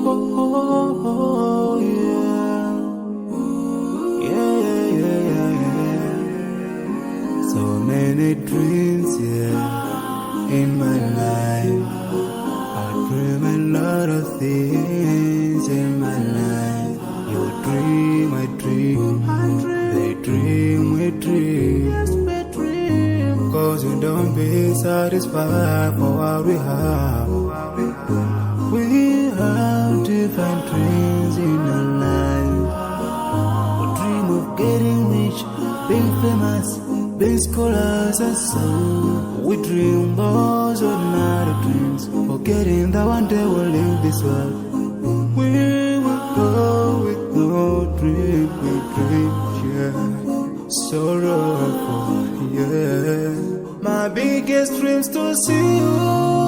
oh, yeah. Yeah, yeah, yeah, yeah. So many dreams, yeah, in my life. I dream a lot of things in my life. You dream, I dream. They dream, we dream. Cause we don't be satisfied for what we have. We have different dreams in our life. We dream of getting rich, being famous, being scholars and so. We dream those ordinary dreams, forgetting that one day we'll leave this world. We will go with no dream, we dream, yeah. Sorrowful, yeah. My biggest dream's to see you